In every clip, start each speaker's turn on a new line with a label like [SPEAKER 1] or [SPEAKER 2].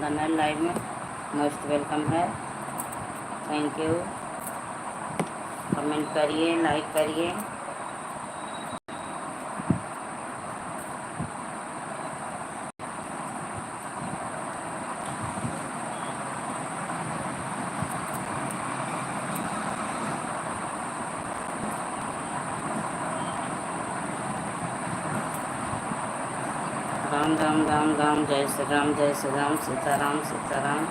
[SPEAKER 1] बंधन है लाइव में, मोस्ट वेलकम है। Thank you. कमेंट करिए, लाइक करिए। राम राम राम राम, जय श्री राम, जय श्री राम, सीताराम सीताराम।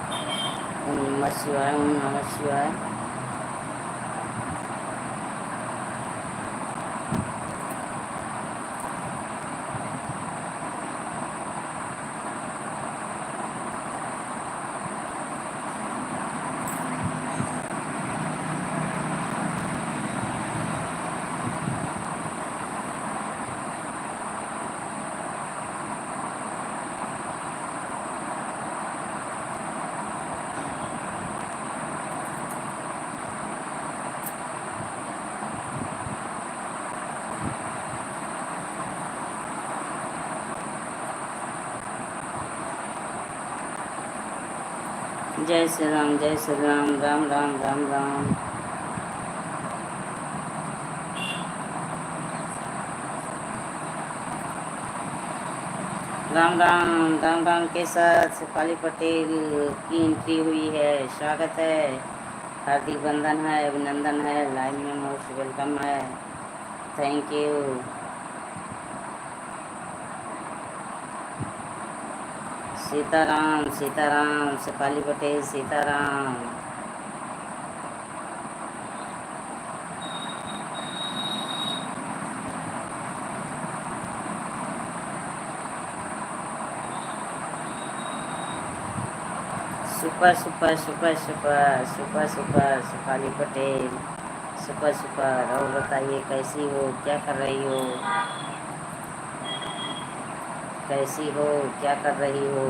[SPEAKER 1] ओम नमः शिवाय, ओम नमः शिवाय। जय श्री राम, जय श्री राम, राम राम राम राम। राम राम राम राम के साथ शेफाली पटेल की एंट्री हुई है। स्वागत है, हार्दिक बंधन है, अभिनंदन है, लाइव में मोस्ट वेलकम है। Thank you. Sitaram Sitaram, Shefali Patel Sitaram. Super super super super super super Shefali Patel, super super. और बताइए कैसी हो, क्या कर रही हो, कैसी हो, क्या कर रही हो?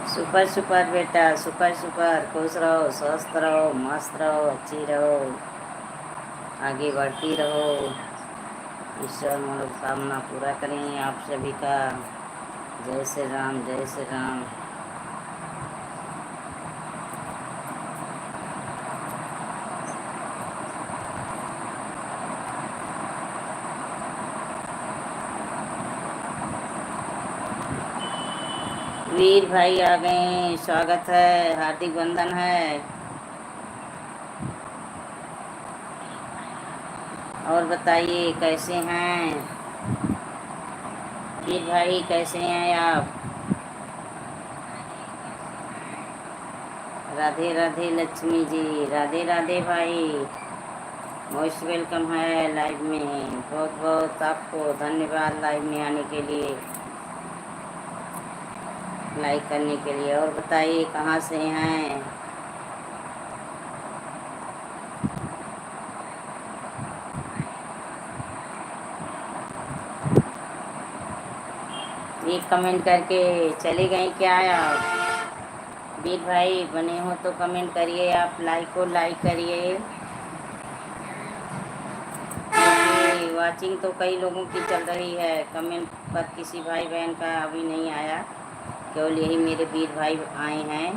[SPEAKER 1] सुपर सुपर बेटा, सुपर सुपर। खुश रहो, स्वस्थ रहो, मस्त रहो, अच्छी रहो, आगे बढ़ती रहो। ईश्वर मनोकामना पूरा करें आप सभी का। जय श्री राम, जय श्री राम। वीर भाई आ गए, स्वागत है, हार्दिक बंधन है। और बताइए कैसे हैं वीर भाई, कैसे हैं आप? राधे राधे लक्ष्मी जी, राधे राधे भाई, मोस्ट वेलकम है लाइव में। बहुत बहुत आपको धन्यवाद लाइव में आने के लिए, लाइक करने के लिए। और बताइए कहाँ से हैं? एक कमेंट करके चले गए क्या आप? वीर भाई बने हो तो कमेंट करिए, आप लाइक को लाइक करिए। वाचिंग तो कई लोगों की चल रही है, कमेंट पर किसी भाई बहन का अभी नहीं आया, केवल यही मेरे वीर भाई आए हैं।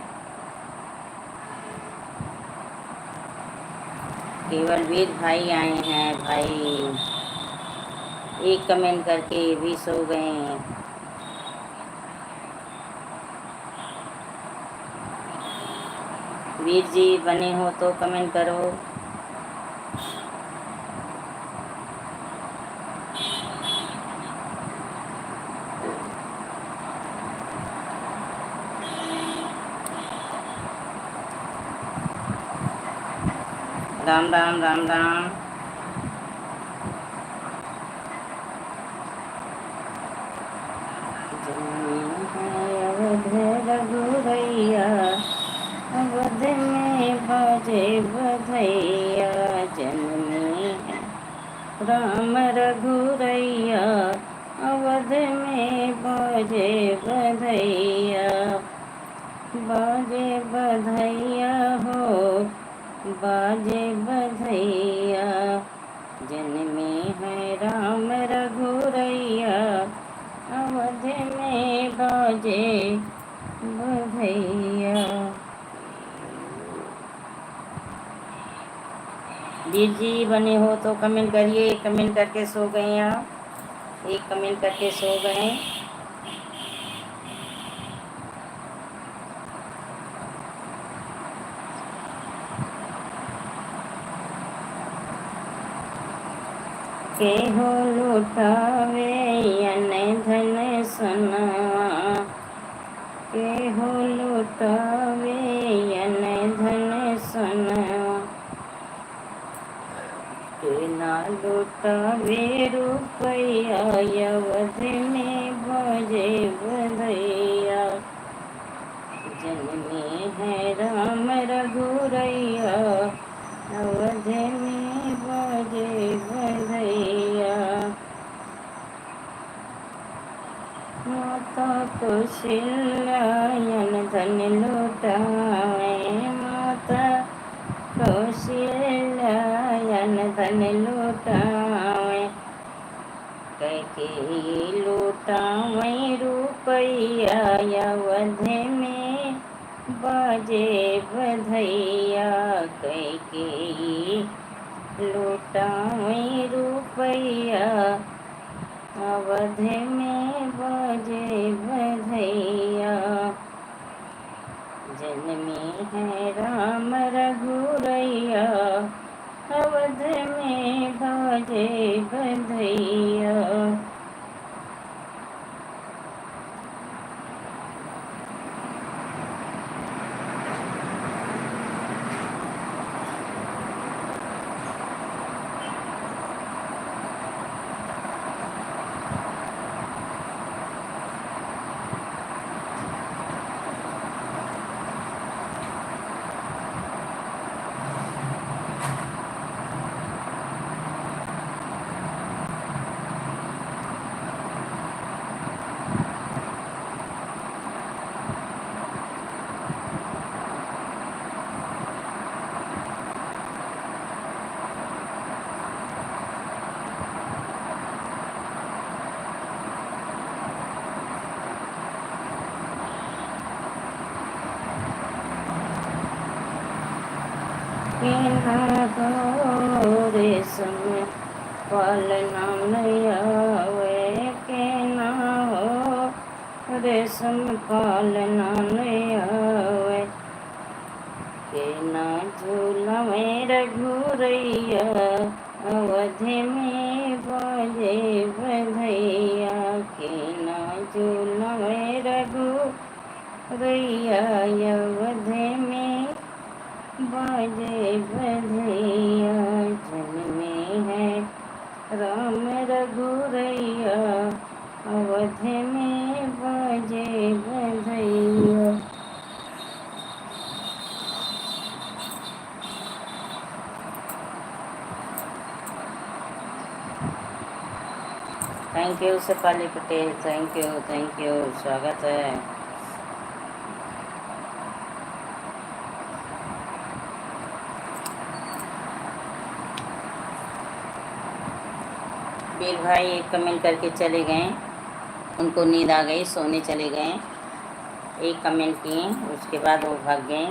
[SPEAKER 1] केवल वीर भाई आए हैं भाई, एक कमेंट करके भी सो गए। वीर जी बने हो तो कमेंट करो। राम राम राम राम। रघुरैया अवध में बाजे बधैया, जननी है राम रघुरैया अवध में बाजे बधैया। बाजे बधैया हो, बाजे बधैया, जन्मे है राम रघुरैया, अवध में बाजे बधैया। वीर जी बने हो तो कमेंट करिए। कमेंट करके सो गए आप? एक कमेंट करके सो गए। के हो लुटावे अन धन सोनवा, के हो लुटावे अन धन सोनवा, के ना लुटावे रुपया, अवध में बाजे बधैया, जन्मे है राम रघुरैया, अवध में बाजे बधैया। माता कौशल्या धन लुटावे, माता कौशल्या धन लुटावे, कैकेयी लुटावे रुपया, अवध में बाजे बधैया, कैकेयी लुटावे रुपया, अवध में बाजे बधैया, जन्मे है राम रघुरैया, अवध में बाजे बधैया। के ना हो रेशम पालना नहीं आवे, के ना हो रेशम पालना नहीं आवे, के ना झूला में रघुरैया, अवध में बाजे बधैया, के ना झूला में रघुरैया, अवध में बाजे बधैया, जन्मे है राम रघुरैया, अवध में बाजे बधैया। Thank you Shefali Patel, thank you, स्वागत है। वीर भाई एक कमेंट करके चले गए, उनको नींद आ गई, सोने चले गए। एक कमेंट किए, उसके बाद वो भाग गए।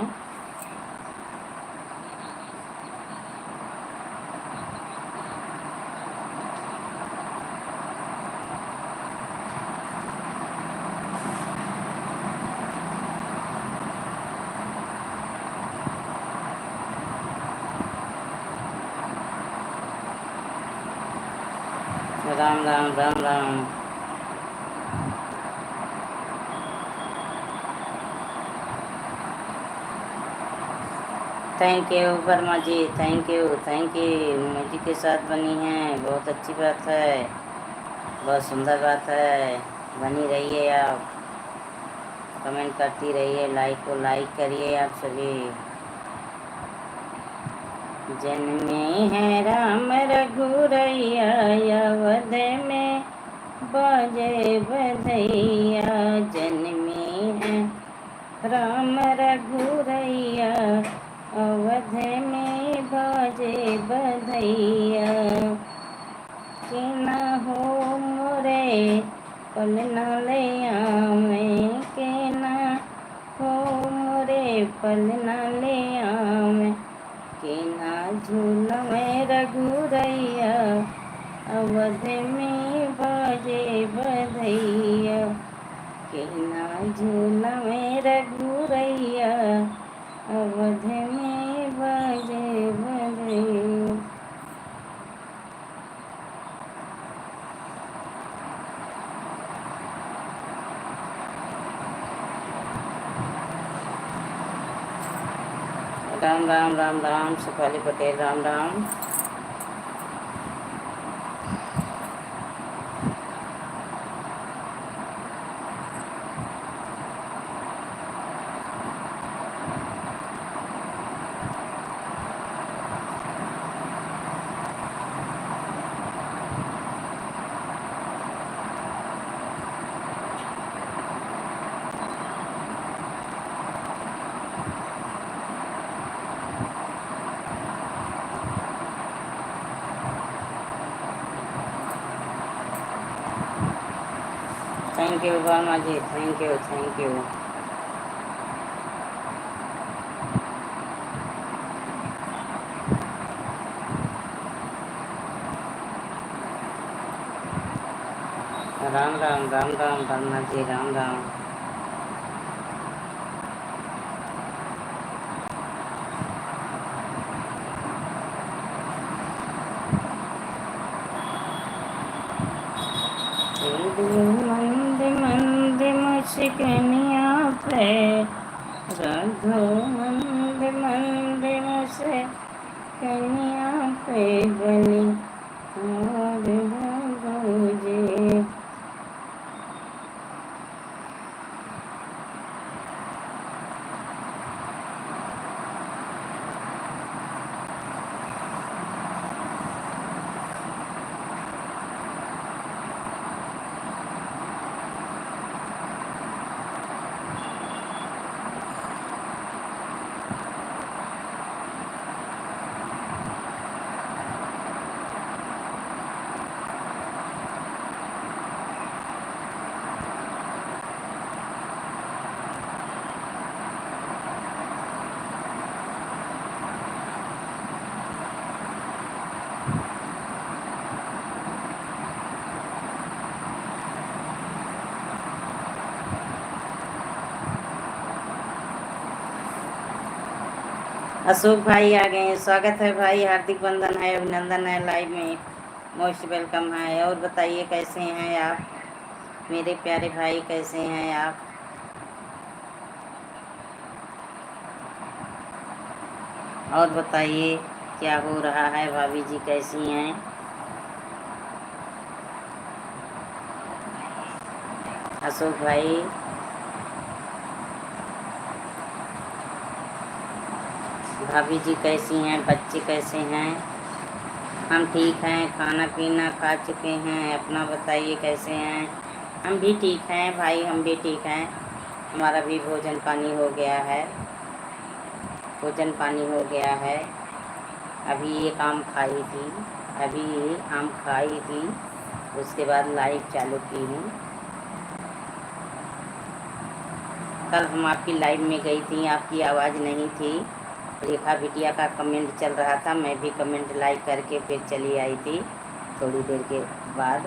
[SPEAKER 1] Ram Ram Ram Ram. Thank you Verma ji, thank you. मुझे के साथ बनी हैं, बहुत अच्छी बात है, बहुत सुंदर बात है। बनी रहिए आप, कमेंट करती रहिए, लाइक को लाइक करिए आप सभी। जन्मे है राम रघुरैया, अवध में बाजे बधैया, जन्मे है राम रघुरैया अवध में बाजे बधैया। कि न हो मोरे पलना ले आवे, के न हो मोरे पलना ले आवे। के न झूलवे रघुरैया अवध में बाजे बधैया। के न झूलवे रघुरैया अवध में बाजे बधैया। Ram Ram Ram Ram Sukhali Patel Ram Ram. Thank you Verma ji, thank you thank you. Ram Ram Ram Ram Verma ji Ram Ram. मंद मंद मुस्कनिया पे राघो, मंद मंद मुस्कनिया पे बलि और राघो जी। अशोक भाई आ गए हैं, स्वागत है भाई, हार्दिक वंदन है, अभिनंदन है, लाइव में मोस्ट वेलकम है। और बताइए कैसे हैं आप मेरे प्यारे भाई, कैसे हैं आप? और बताइए क्या हो रहा है, भाभी जी कैसी हैं? अशोक भाई भाभी जी कैसी हैं, बच्चे कैसे हैं? हम ठीक हैं, खाना पीना खा चुके हैं, अपना बताइए कैसे हैं? हम भी ठीक हैं भाई, हम भी ठीक हैं, हमारा भी भोजन पानी हो गया है, भोजन पानी हो गया है। अभी एक आम खाई थी, अभी आम खाई थी, उसके बाद लाइव चालू की हूँ। कल हम आपकी लाइव में गई थी, आपकी आवाज़ नहीं थी, रेखा बिटिया का कमेंट चल रहा था, मैं भी कमेंट लाइक करके फिर चली आई थी थोड़ी देर के बाद।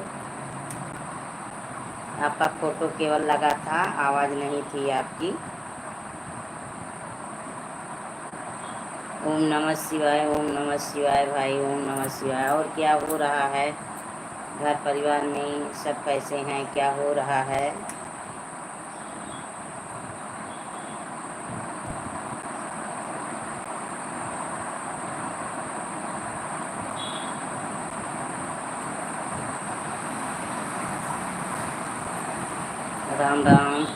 [SPEAKER 1] आपका फ़ोटो केवल लगा था, आवाज़ नहीं थी आपकी। ओम नमः शिवाय, ओम नमः शिवाय भाई, ओम नमः शिवाय। और क्या हो रहा है घर परिवार में, सब कैसे हैं, क्या हो रहा है? राम राम।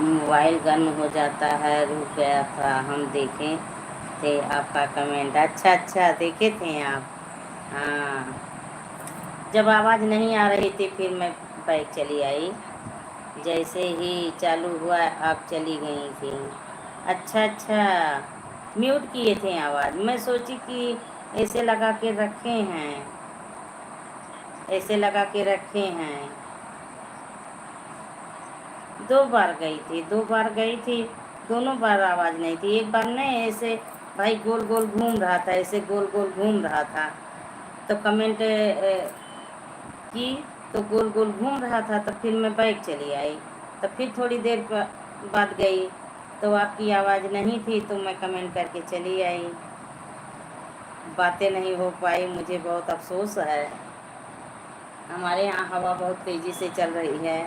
[SPEAKER 1] मोबाइल गर्म हो जाता है, रुक गया था, हम देखें थे आपका कमेंट। अच्छा अच्छा, देखे थे आप? हाँ, जब आवाज़ नहीं आ रही थी फिर मैं बैग चली आई, जैसे ही चालू हुआ आप चली गई थी। अच्छा अच्छा, म्यूट किए थे आवाज़। मैं सोची कि ऐसे लगा के रखे हैं, ऐसे लगा के रखे हैं। 2 बार गई थी, 2 बार गई थी, दोनों बार आवाज़ नहीं थी। एक बार नहीं, ऐसे भाई गोल गोल घूम रहा था, ऐसे गोल गोल घूम रहा था, तो कमेंट की, तो गोल गोल घूम रहा था, तो फिर मैं बैग चली आई। तो फिर थोड़ी देर बाद गई तो आपकी आवाज़ नहीं थी, तो मैं कमेंट करके चली आई। बातें नहीं हो पाई, मुझे बहुत अफसोस है। हमारे यहाँ हवा बहुत तेज़ी से चल रही है,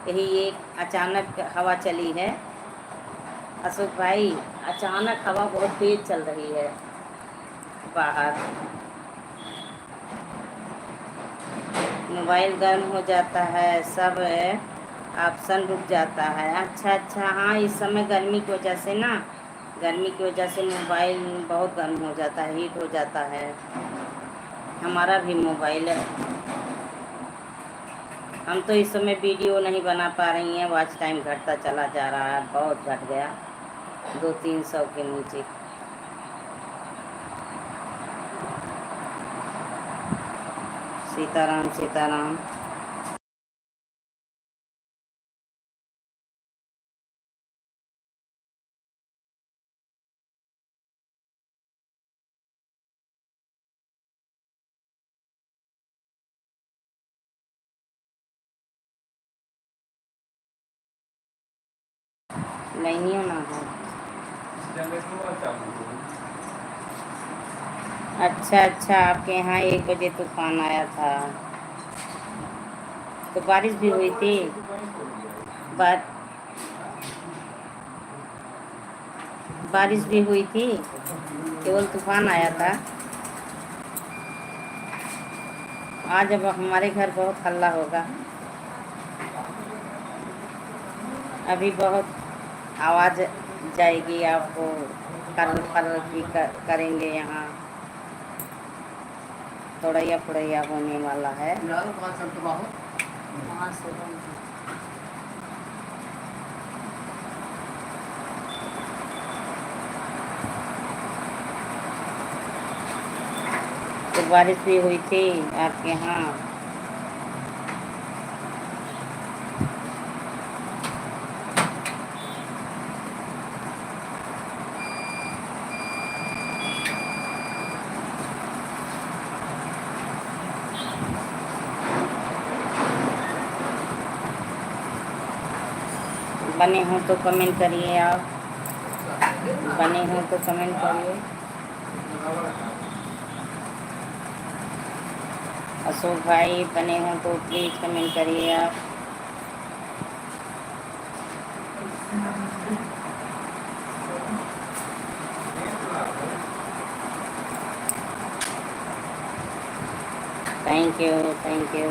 [SPEAKER 1] यही एक अचानक हवा चली है अशोक भाई। अचानक हवा बहुत तेज़ चल रही है बाहर। मोबाइल गर्म हो जाता है, सब ऑप्शन रुक जाता है। अच्छा अच्छा, हाँ इस समय गर्मी की वजह से ना, गर्मी की वजह से मोबाइल बहुत गर्म हो जाता है, हीट हो जाता है। हमारा भी मोबाइल है, हम तो इस समय वीडियो नहीं बना पा रही हैं, वॉच टाइम घटता चला जा रहा है, बहुत घट गया, 200-300 के नीचे। सीताराम सीताराम। नहीं होना है। अच्छा अच्छा, आपके यहाँ 1 बजे तूफान आया था, तो बारिश भी हुई थी। बा, बारिश भी हुई थी, केवल तूफान आया था। आज अब हमारे घर बहुत हल्ला होगा, अभी बहुत आवाज़ जाएगी, आपको कर की करेंगे यहाँ, थोड़ैया फुड़ैया होने वाला है। वहाँ से तो बारिश भी हुई थी आपके यहाँ। बने हो तो कमेंट करिए, आप बने हो तो कमेंट करिए। अशोक भाई बने हो तो प्लीज़ कमेंट करिए आप। Thank you thank you.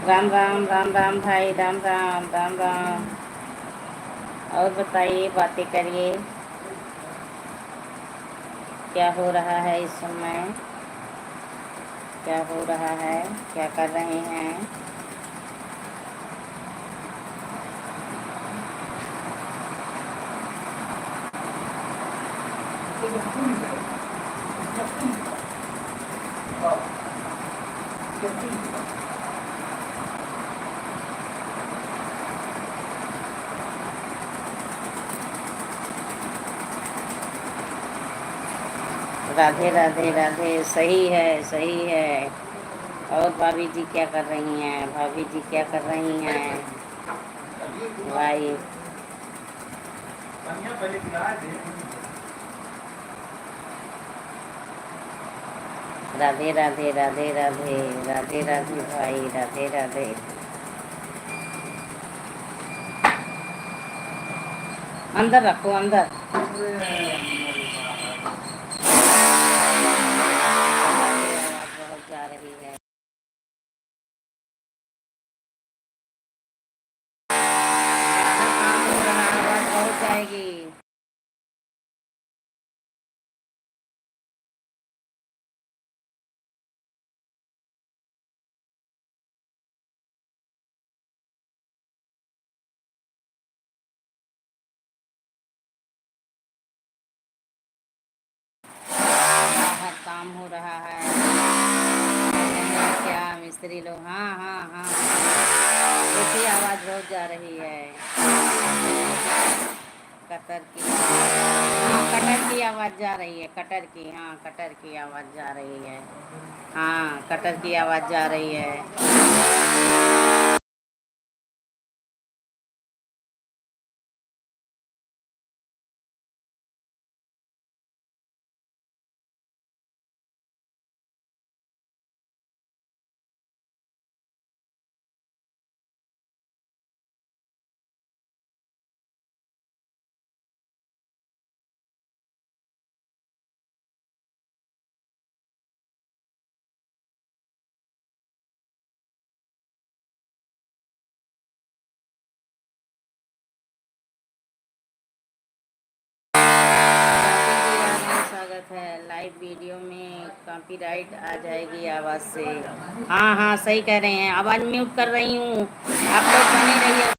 [SPEAKER 1] Ram Ram Ram Ram भाई, राम राम राम राम। और बताइए, बातें करिए, क्या हो रहा है इस समय, क्या हो रहा है, क्या कर रहे हैं। राधे राधे राधे, सही है सही है। और भाभी जी क्या कर रही हैं, भाभी जी क्या कर रही हैं भाई। राधे राधे राधे राधे राधे राधे भाई, राधे राधे। अंदर रखो, अंदर। आवाज बहुत जा रही है। काम हो रहा, आवाज बहुत जाएगी। बाहर काम हो रहा है। क्या मिस्त्री लोग? हाँ हाँ हाँ, ऐसी आवाज बहुत जा रही है। कटर की, हाँ कटर की आवाज़ जा रही है, कटर की, हाँ कटर की आवाज़ जा रही है। हाँ कटर की आवाज़ जा रही है। स्वागत है। लाइव वीडियो में कॉपीराइट आ जाएगी आवाज़ से। हाँ हाँ सही कह रहे हैं, आवाज़ म्यूट कर रही हूँ, आप लोग बने रहिए।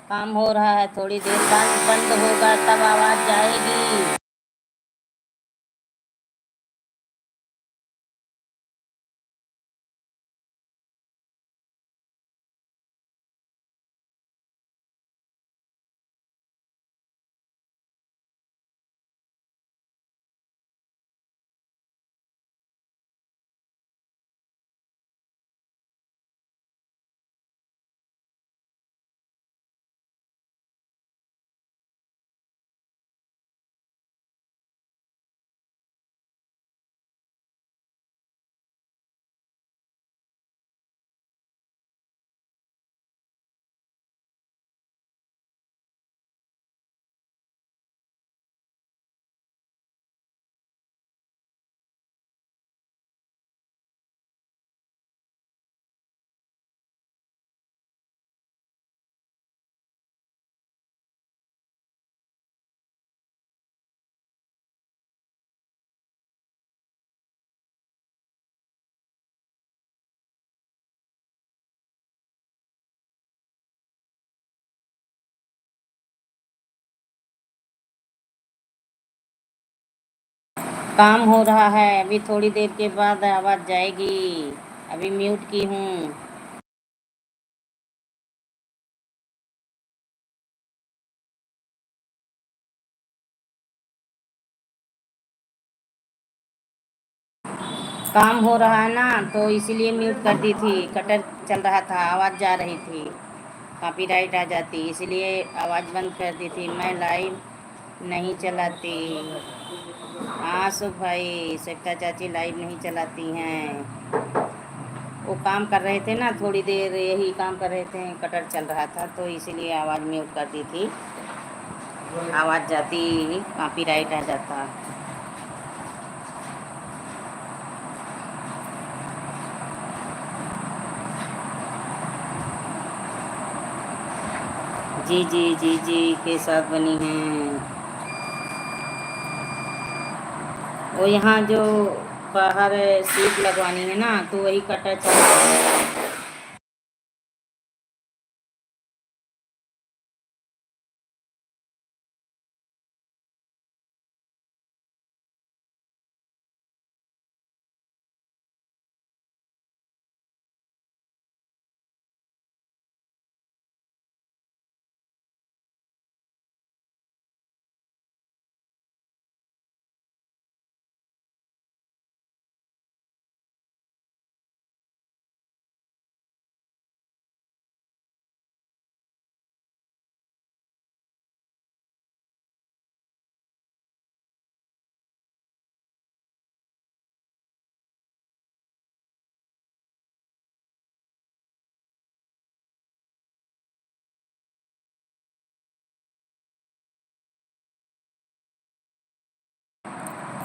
[SPEAKER 1] काम हो रहा है, थोड़ी देर बाद बंद होगा तब आवाज़ जाएगी। काम हो रहा है, अभी थोड़ी देर के बाद आवाज़ जाएगी। अभी म्यूट की हूँ। काम हो रहा है ना, तो इसीलिए म्यूट कर दी थी। कटर चल रहा था, आवाज़ जा रही थी, कॉपीराइट आ जाती, इसलिए आवाज़ बंद कर दी थी। मैं लाइव नहीं चलाती। हाँ सुख भाई, सविता चाची लाइव नहीं चलाती हैं। वो काम कर रहे थे ना, थोड़ी देर यही काम कर रहे थे, कटर चल रहा था, तो इसीलिए आवाज़ म्यूट कर दी थी। आवाज़ जाती, कॉपीराइट आ जाता। जी जी जी जी के साथ बनी हैं। वो यहाँ जो बाहर सीट लगवानी है ना, तो वही कटर चल रहा है।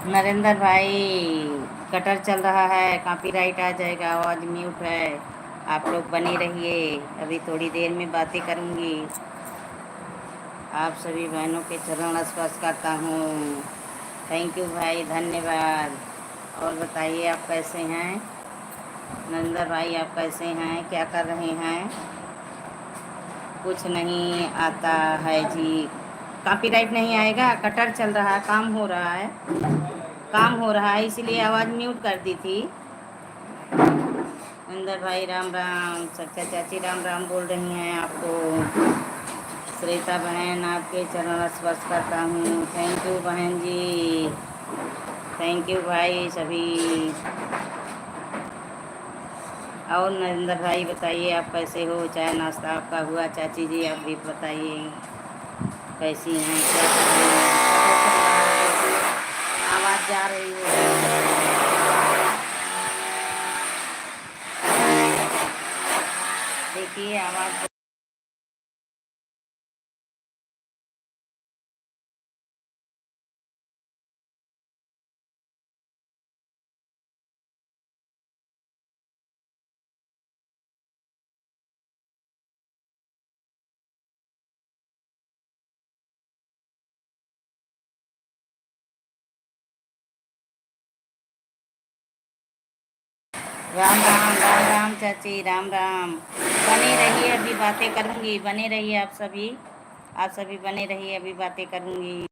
[SPEAKER 1] नरेंद्र भाई, कटर चल रहा है, कॉपीराइट आ जाएगा, आवाज़ म्यूट है। आप लोग बने रहिए, अभी थोड़ी देर में बातें करूँगी। आप सभी बहनों के चरण स्पर्श करता हूँ। थैंक यू भाई, धन्यवाद। और बताइए आप कैसे हैं? नरेंद्र भाई आप कैसे हैं, क्या कर रहे हैं? कुछ नहीं आता है जी। कॉपीराइट नहीं आएगा, कटर चल रहा है, काम हो रहा है, काम हो रहा है, इसीलिए आवाज़ म्यूट कर दी थी। अंदर भाई राम राम, सच्चा चाची राम राम बोल रही हैं आपको। श्वेता बहन आपके चरण स्पर्श करता हूँ। थैंक यू बहन जी, थैंक यू भाई सभी। और नरेंद्र भाई बताइए आप कैसे हो? चाय नाश्ता आपका हुआ? चाची जी आप भी बताइए कैसी हैं, क्या कर रही हैं? आवाज़ जा रही है, देखिए आवाज़। राम राम राम राम चाची राम राम। बने रहिए, अभी बातें करूँगी, बने रहिए आप सभी, आप सभी बने रहिए, अभी बातें करूँगी।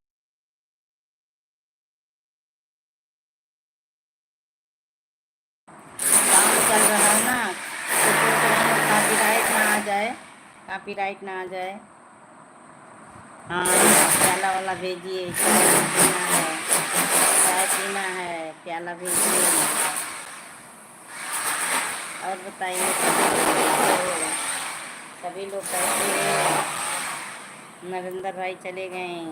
[SPEAKER 1] काम चल रहा है ना, तो सोच रही हूँ कॉपीराइट ना आ जाए, कॉपीराइट ना आ जाए। हाँ प्याला वाला भेजिए, चाय पीना है, चाय पीना है, प्याला भेजिए। और बताइए सभी लोग कैसे हैं? नरेंद्र भाई चले गए,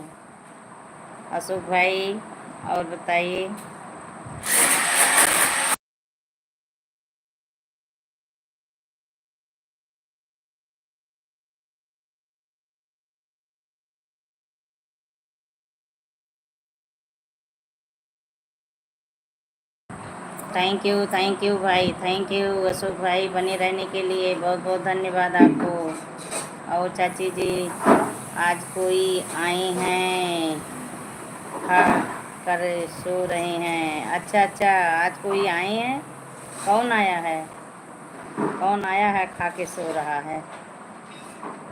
[SPEAKER 1] अशोक भाई, और बताइए। थैंक यू भाई, थैंक यू अशोक भाई, बने रहने के लिए बहुत बहुत धन्यवाद आपको। और चाची जी आज कोई आए हैं, खा कर सो रहे हैं? अच्छा अच्छा, आज कोई आए हैं, कौन आया है? कौन आया है खा के सो रहा है?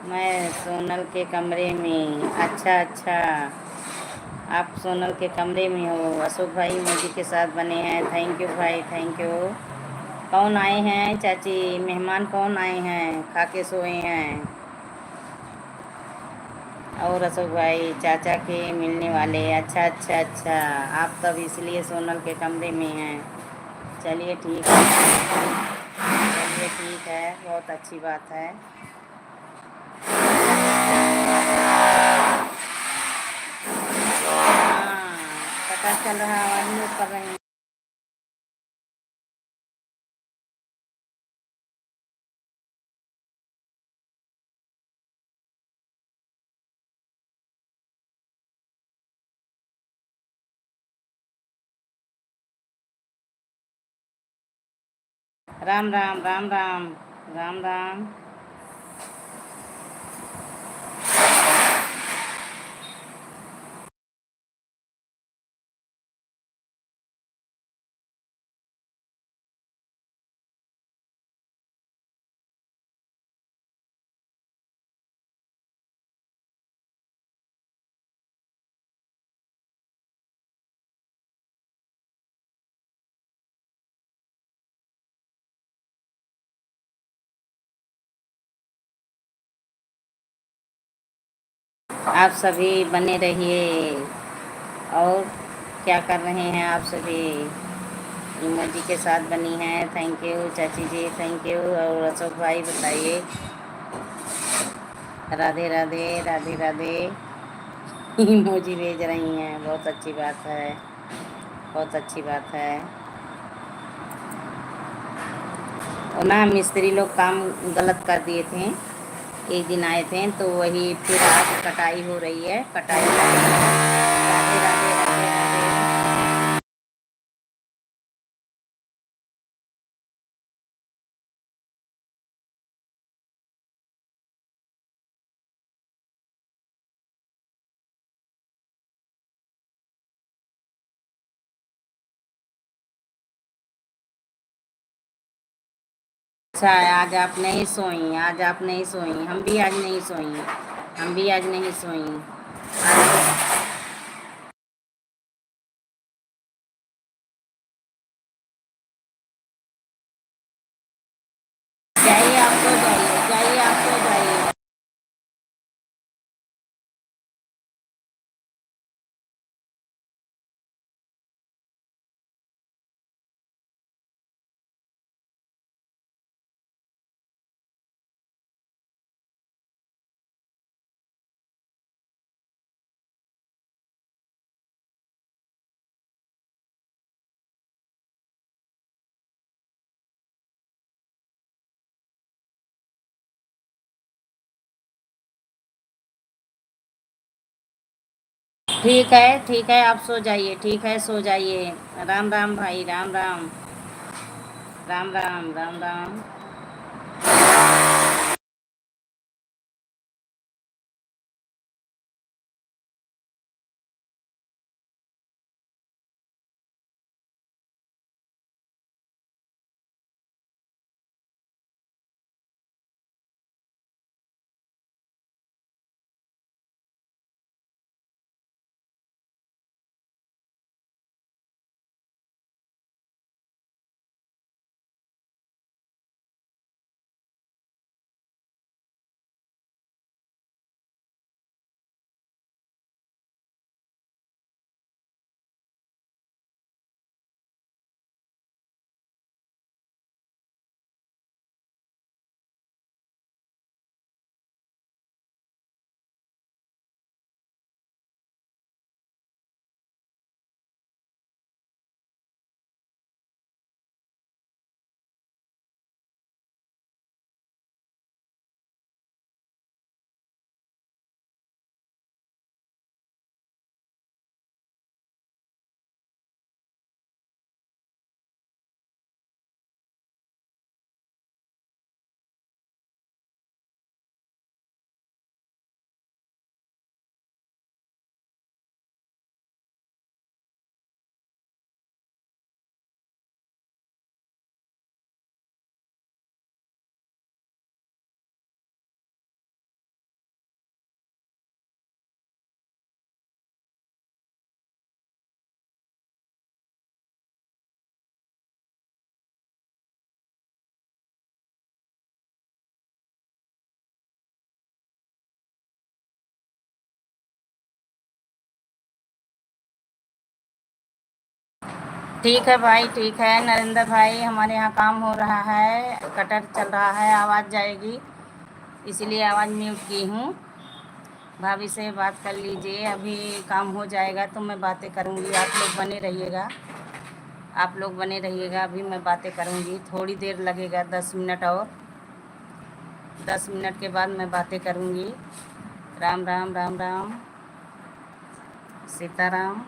[SPEAKER 1] मैं सोनल के कमरे में, अच्छा अच्छा। आप सोनल के कमरे में हो। अशोक भाई इमोजी के साथ बने हैं। थैंक यू भाई, थैंक यू। कौन आए हैं चाची? मेहमान कौन आए हैं? खा के सोए हैं? और अशोक भाई चाचा के मिलने वाले। अच्छा अच्छा अच्छा, आप तब इसलिए सोनल के कमरे में हैं। चलिए ठीक है, चलिए ठीक है, बहुत अच्छी बात है। हाँ, पता चल रहा है, आवाज़ नहीं कर रहे हैं। राम राम राम राम राम राम। आप सभी बने रहिए। और क्या कर रहे हैं आप सभी? इमोजी के साथ बनी हैं। थैंक यू चाची जी, थैंक यू। और अशोक भाई बताइए। राधे राधे राधे राधे। इमोजी भेज रही हैं, बहुत अच्छी बात है, बहुत अच्छी बात है। और ना मिस्त्री लोग काम गलत कर दिए थे। एक दिन आए थे तो वही फिर आज कटाई हो रही है, कटाई कर रही है। राधे राधे राधे राधे। अच्छा है, आज आप नहीं सोई, आज आप नहीं सोई, हम भी आज नहीं सोई, हम भी आज नहीं सोई। आज जाइए, आप सो जाइए, जाइए आप सो जाइए। ठीक है, आप सो जाइए, ठीक है, सो जाइए। राम राम भाई, राम राम राम राम राम राम।
[SPEAKER 2] ठीक है भाई, ठीक है नरेंद्र भाई, हमारे यहाँ काम हो रहा है, कटर चल रहा है, आवाज़ जाएगी, इसीलिए आवाज़ म्यूट की हूँ। भाभी से बात कर लीजिए, अभी काम हो जाएगा तो मैं बातें करूँगी। आप लोग बने रहिएगा, अभी मैं बातें करूँगी। थोड़ी देर लगेगा, 10 मिनट और, 10 मिनट के बाद मैं बातें करूँगी। राम राम राम राम, सीताराम।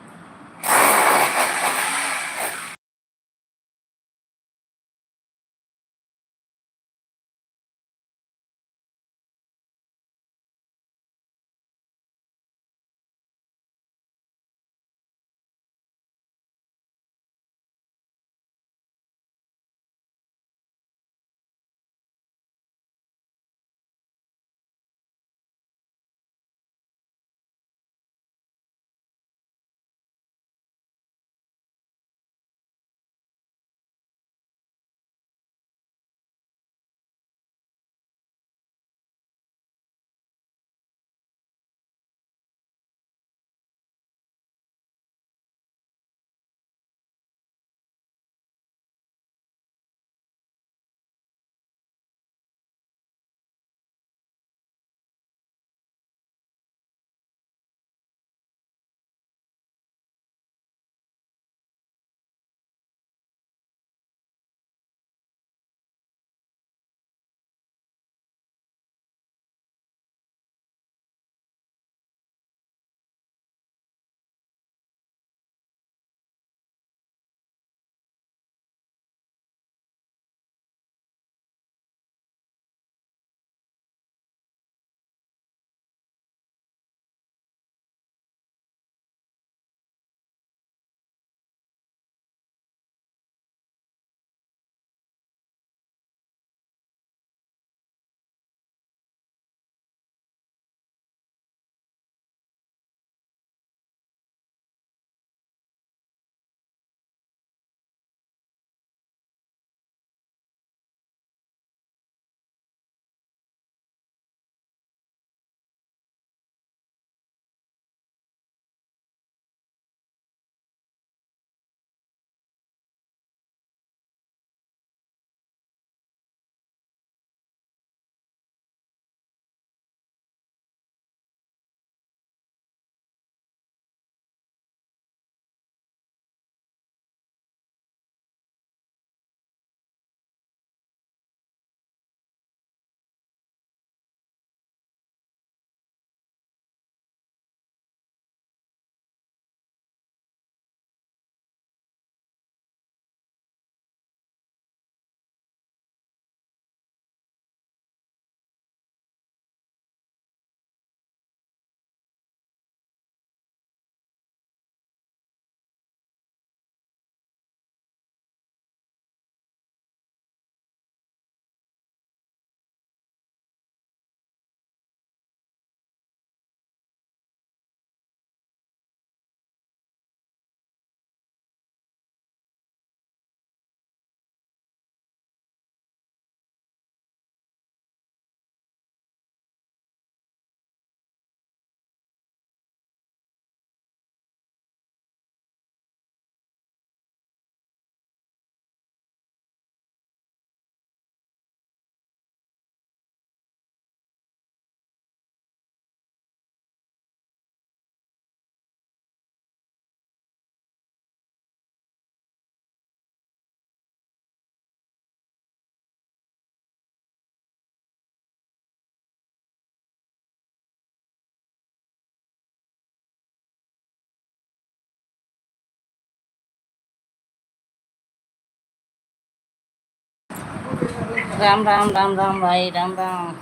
[SPEAKER 2] राम राम राम राम भाई, राम राम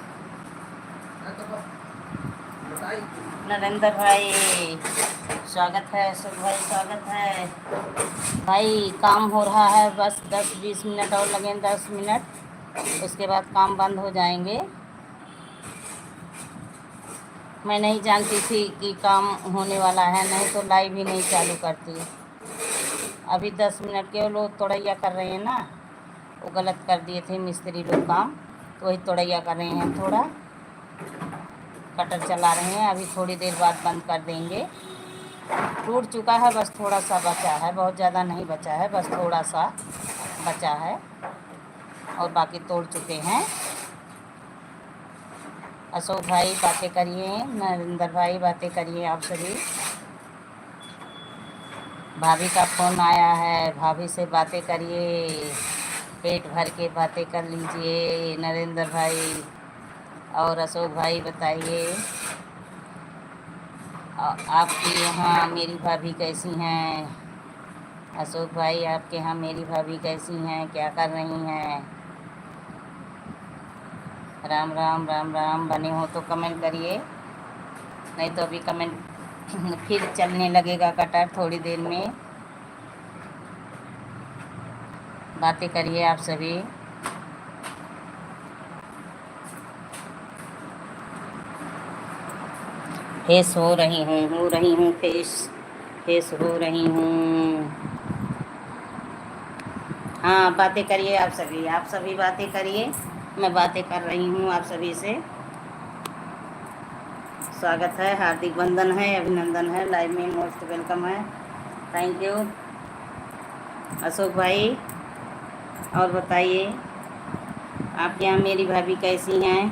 [SPEAKER 2] नरेंद्र भाई, स्वागत है। अशोक भाई स्वागत है। भाई काम हो रहा है, बस 10-20 मिनट और लगेंगे, 10 मिनट, उसके बाद काम बंद हो जाएंगे। मैं नहीं जानती थी कि काम होने वाला है, नहीं तो लाइव ही नहीं चालू करती। अभी 10 मिनट के लोग तोड़ैया कर रहे हैं ना, वो गलत कर दिए थे मिस्त्री लोग काम, तो वही तोड़ैया कर रहे हैं, थोड़ा कटर चला रहे हैं। अभी थोड़ी देर बाद बंद कर देंगे। टूट चुका है, बस थोड़ा सा बचा है, बहुत ज़्यादा नहीं बचा है, बस थोड़ा सा बचा है और बाकी तोड़ चुके हैं। अशोक भाई बातें करिए, नरेंद्र भाई बातें करिए, आप सभी। भाभी का फ़ोन आया है, भाभी से बातें करिए, पेट भर के बातें कर लीजिए। नरेंद्र भाई और अशोक भाई बताइए, आपके यहाँ मेरी भाभी कैसी हैं? अशोक भाई आपके यहाँ मेरी भाभी कैसी हैं, क्या कर रही हैं? राम राम राम राम। बने हो तो कमेंट करिए, नहीं तो अभी कमेंट फिर चलने लगेगा कटर थोड़ी देर में। बातें करिए आप सभी। फेस हो रही हूँ फेस हो रही हूँ। हाँ बातें करिए आप सभी बातें करिए, मैं बातें कर रही हूँ आप सभी से। स्वागत है, हार्दिक वंदन है, अभिनंदन है, लाइव में मोस्ट वेलकम है। थैंक यू अशोक भाई। और बताइए आपके यहाँ मेरी भाभी कैसी हैं?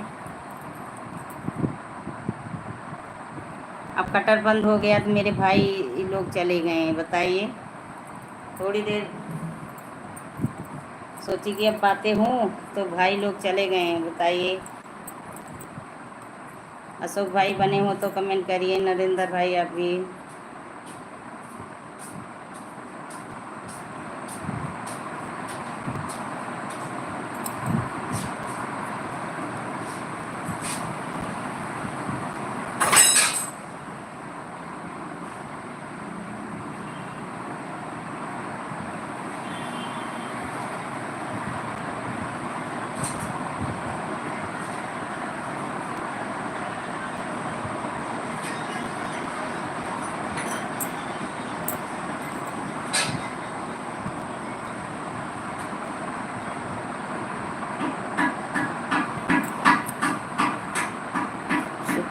[SPEAKER 2] अब कटर बंद हो गया तो मेरे भाई लोग चले गए हैं, बताइए। थोड़ी देर सोची कि अब बातें हों तो भाई लोग चले गए हैं, बताइए। अशोक भाई बने हो तो कमेंट करिए, नरेंद्र भाई आप भी।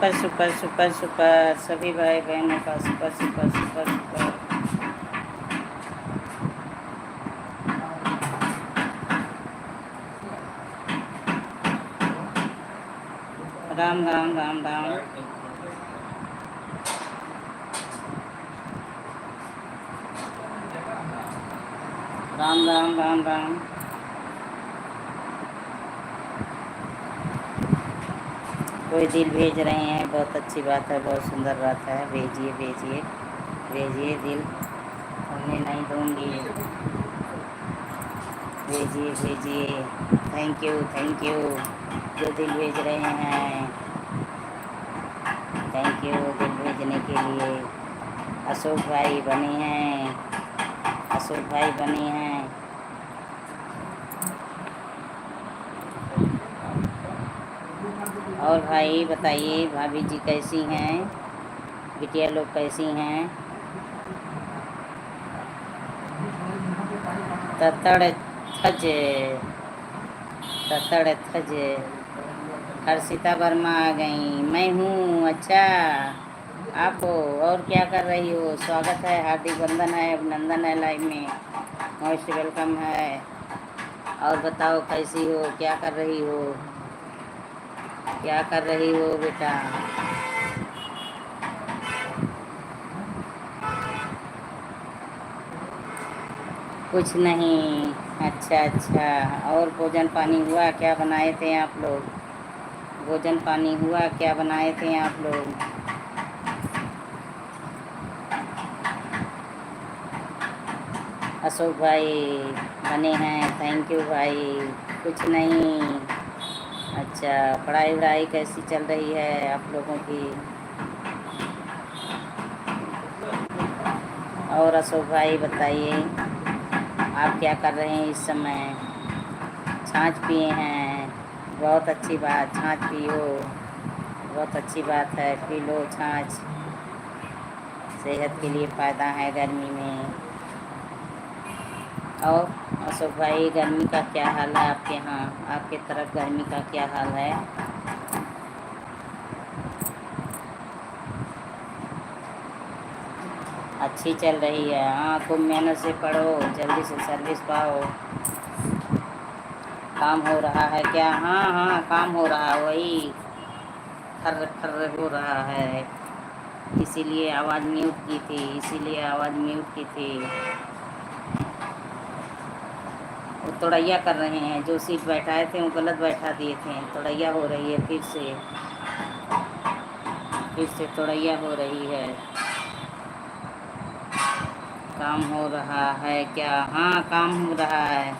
[SPEAKER 2] सुपर सुपर सुपर सुपर, सभी भाई बहनों का super super super super. Ram Ram Ram Ram. Ram Ram Ram Ram. कोई दिल भेज रहे हैं, बहुत अच्छी बात है, बहुत सुंदर बात है। भेजिए भेजिए भेजिए दिल, उन्हें नहीं दूंगी। भेजिए भेजिए, थैंक यू जो दिल भेज रहे हैं, थैंक यू दिल भेजने के लिए। अशोक भाई बने हैं, अशोक भाई बने हैं। और भाई बताइए भाभी जी कैसी हैं, बिटिया लोग कैसी हैं? ततड़ थज ततड़ थज। हर्षिता वर्मा आ गई, मैं हूँ। अच्छा आप हो, और क्या कर रही हो? स्वागत है, हार्दिक वंदन है, अभिनंदन है, लाइव में मोस्ट वेलकम है। और बताओ कैसी हो, क्या कर रही हो, क्या कर रही हो बेटा? कुछ नहीं। अच्छा अच्छा, और भोजन पानी हुआ? क्या बनाए थे आप लोग? भोजन पानी हुआ, क्या बनाए थे आप लोग? अशोक भाई बने हैं, थैंक यू भाई। कुछ नहीं। अच्छा, पढ़ाई वढ़ाई कैसी चल रही है आप लोगों की? और अशोक भाई बताइए आप क्या कर रहे हैं इस समय? छाछ पिए हैं, बहुत अच्छी बात, छाछ पियो, बहुत अच्छी बात है, पी लो छाछ, सेहत के लिए फ़ायदा है गर्मी में। और अशोक भाई गर्मी का क्या हाल है आपके यहाँ? आपके तरफ गर्मी का क्या हाल है?
[SPEAKER 1] अच्छी चल रही है। हाँ, खूब मेहनत से पढ़ो, जल्दी से सर्विस पाओ। काम हो रहा है क्या? हाँ हाँ, काम हो रहा है, वही खर्र खर्र हो रहा है, इसीलिए आवाज़ म्यूट की थी, इसीलिए आवाज़ म्यूट की थी। वो तोड़ैया कर रहे हैं, जो सीट बैठाए थे वो गलत बैठा दिए थे, तोड़ैया हो रही है फिर से तोड़ैया हो रही है। काम हो रहा है क्या? हाँ, काम हो रहा है।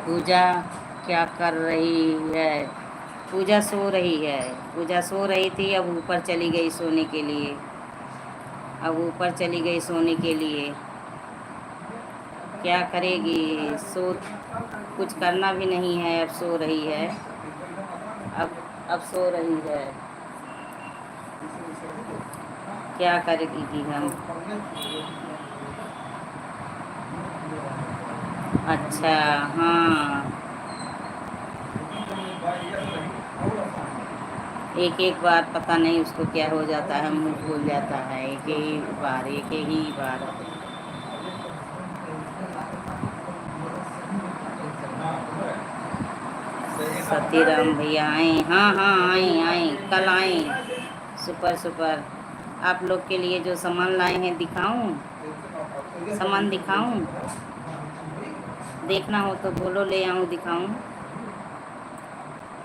[SPEAKER 1] पूजा क्या कर रही है? पूजा सो रही है। पूजा सो रही थी, अब ऊपर चली गई सोने के लिए। अब ऊपर चली गई सोने के लिए। क्या करेगी? सो कुछ करना भी नहीं है, अब सो रही है। अब सो रही है। क्या करेगी हम? अच्छा, हाँ, एक एक बार पता नहीं उसको क्या हो जाता है, मुंह भूल जाता है, एक ही बार। सतीराम भैया आए? हाँ हाँ, आए आए, कल आए। Super super. आप लोग के लिए जो सामान लाए हैं दिखाऊं? सामान दिखाऊं? देखना हो तो बोलो, ले आऊं, दिखाऊं?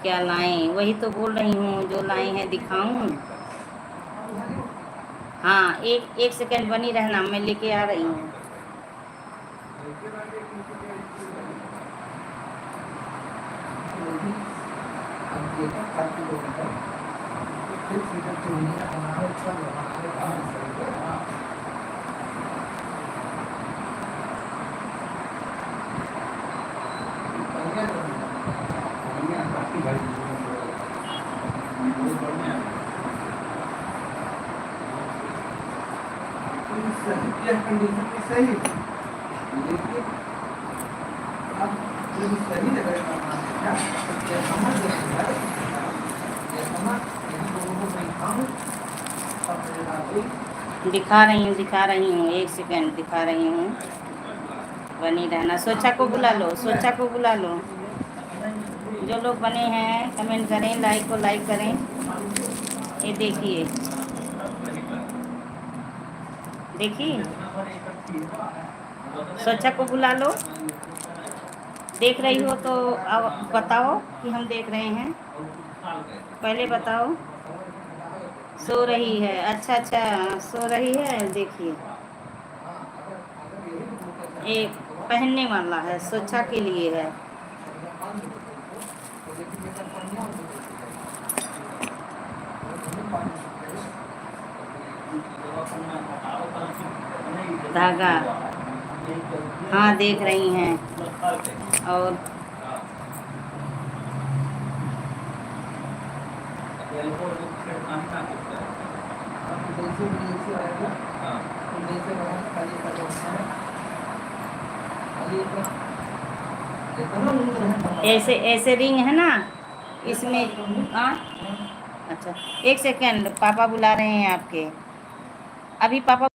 [SPEAKER 1] क्या लाएं? वही तो बोल रही हूँ, जो लाए हैं दिखाऊं? हाँ, एक एक सेकंड बनी रहना, मैं लेके आ रही हूँ।
[SPEAKER 3] सही, लेकिन अब जब सही लग रहा है क्या समझ रहे हैं, ये समझ इन लोगों को मैं दिखाऊं और
[SPEAKER 1] दिखा रही हूँ, एक सेकंड दिखा रही हूँ, बनी रहना। सोचा को बुला लो, सोचा को बुला लो। जो लोग बने हैं कमेंट करें, लाइक को लाइक करें। ये देखिए, देखिए, सोचा को बुला लो। देख रही हो तो बताओ कि हम देख रहे हैं, पहले बताओ। सो रही है? अच्छा अच्छा, सो रही है। देखिए, एक पहनने वाला है, सोचा के लिए है। धागा, हाँ देख रही हैं। और ऐसे ऐसे रिंग है ना इसमें। हाँ, अच्छा, एक सेकंड, पापा बुला रहे हैं आपके, अभी पापा।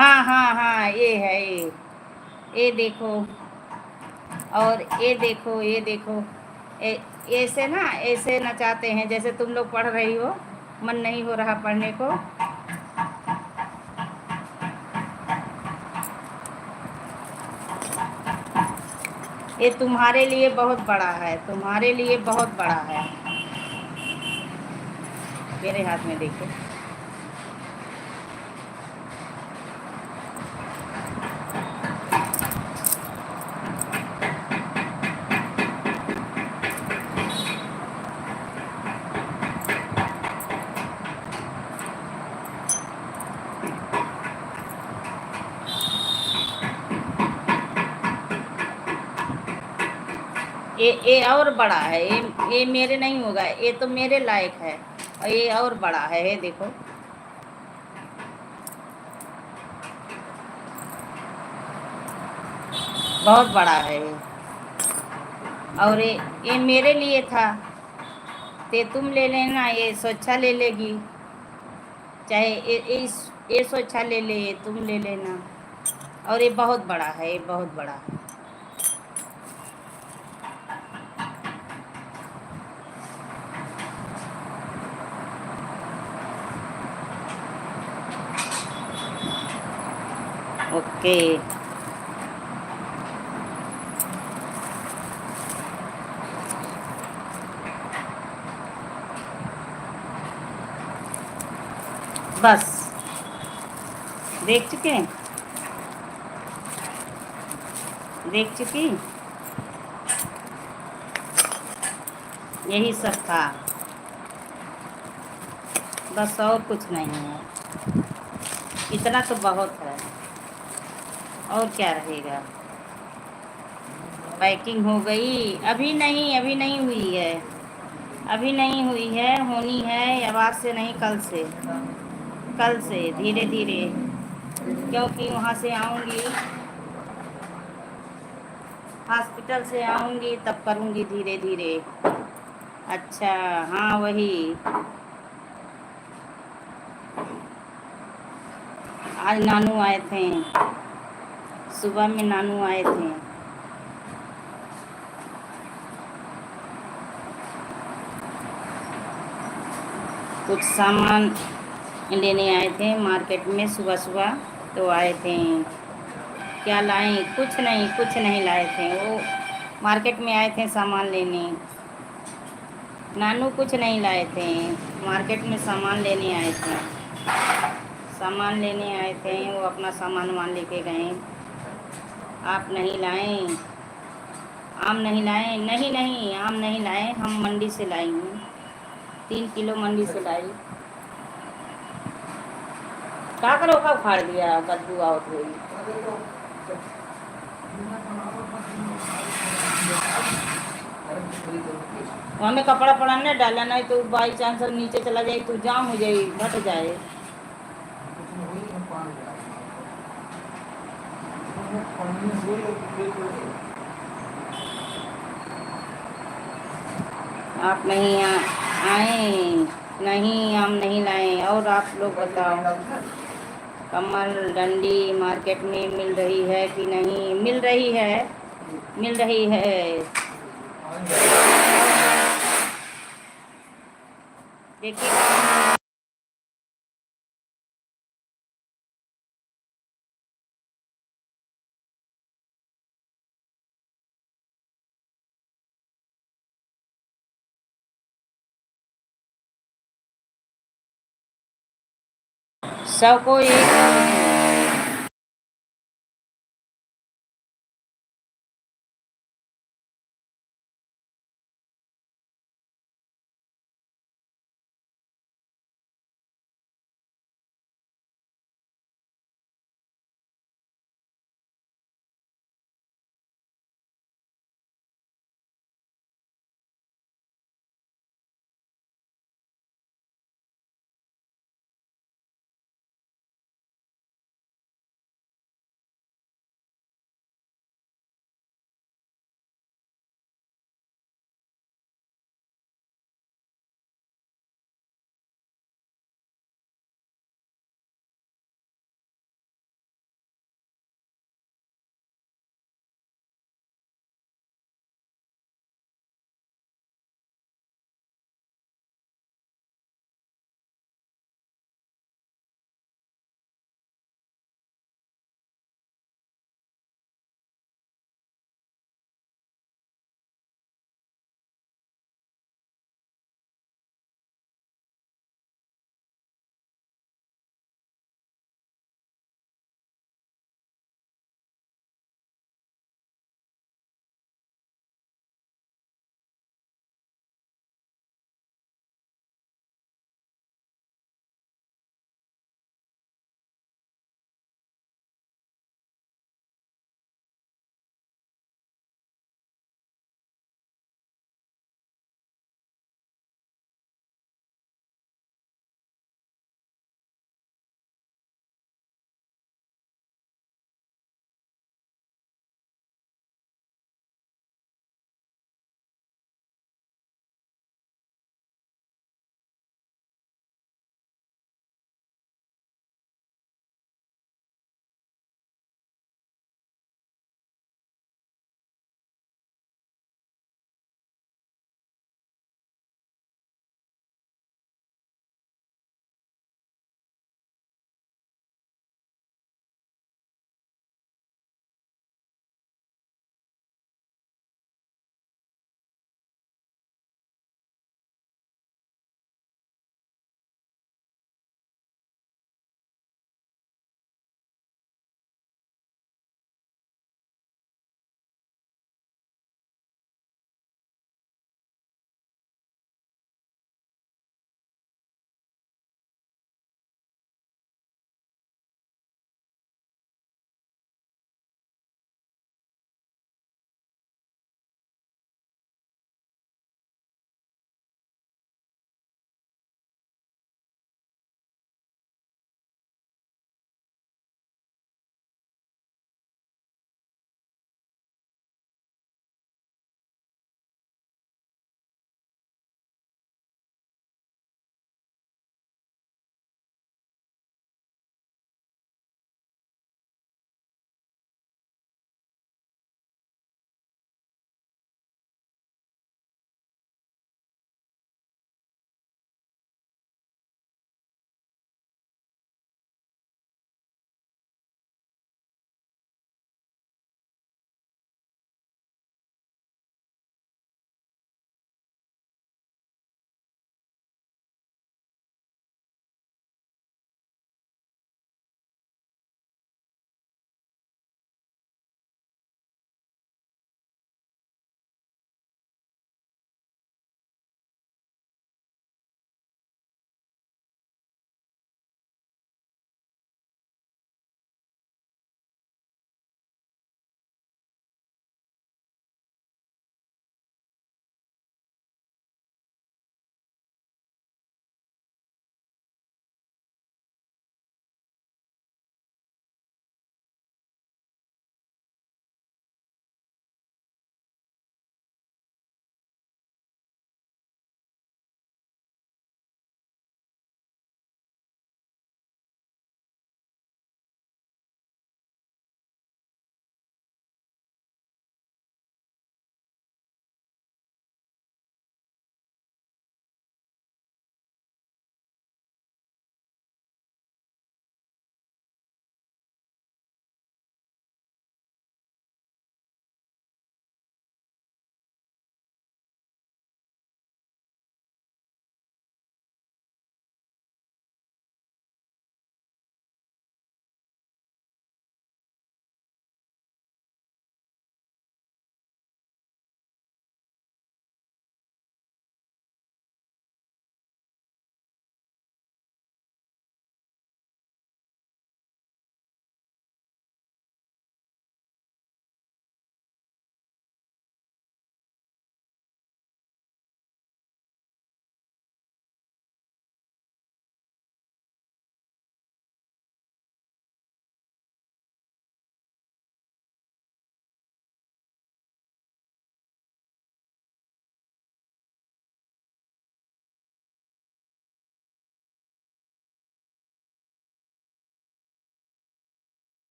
[SPEAKER 2] हाँ हाँ हाँ, ये है ये देखो। और ये देखो, ये देखो। ए, ऐसे ना, ऐसे नचाते हैं जैसे तुम लोग पढ़ रही हो, मन नहीं हो रहा पढ़ने को। ये तुम्हारे लिए बहुत बड़ा है, तुम्हारे लिए बहुत बड़ा है। मेरे हाथ में देखो। ये और बड़ा है, ये मेरे नहीं होगा, ये तो मेरे लायक है। और ये और बड़ा है, ये देखो। बहुत बड़ा है ये। और ये मेरे लिए था, ते तुम ले लेना, ये स्वच्छा ले लेगी। चाहे ये स्वच्छा ले ले, ये तुम ले लेना। और ये बहुत बड़ा है, ये बहुत बड़ा है। ओके। बस देख चुके हैं, देख चुकी। यही सब था, बस और कुछ नहीं है। इतना तो बहुत है, और क्या रहेगा। पैकिंग हो गई? अभी नहीं, अभी नहीं हुई है, अभी नहीं हुई है, होनी है। आवाज़ से नहीं, कल से, कल से धीरे धीरे, क्योंकि वहाँ से आऊँगी, हॉस्पिटल से आऊँगी तब करूँगी धीरे धीरे। अच्छा, हाँ वही। आज नानू आए थे, सुबह में नानू आए थे। कुछ सामान लेने आए थे मार्केट में सुबह सुबह, तो आए थे। क्या लाए? कुछ नहीं, कुछ नहीं लाए थे। वो मार्केट में आए थे सामान लेने। नानू कुछ नहीं लाए थे, मार्केट में सामान लेने आए थे। सामान लेने आए थे, वो अपना सामान वामान लेके गए। आप नहीं लाए? आम नहीं लाए? नहीं नहीं, आम नहीं लाए, हम मंडी से लाई हूँ, 3 किलो मंडी से लाई। का करो का उखाड़ दिया, कद्दू आओ हुई। वहाँ में कपड़ा पड़ा न डाला, नहीं तो बाई चांस नीचे चला जाए तो जाम हो जाए, फट जाए। आप नहीं आए? नहीं, हम नहीं लाए। और आप लोग बताओ, कमल डंडी मार्केट में मिल रही है कि नहीं? मिल रही है, मिल रही है। देखिए सबको एक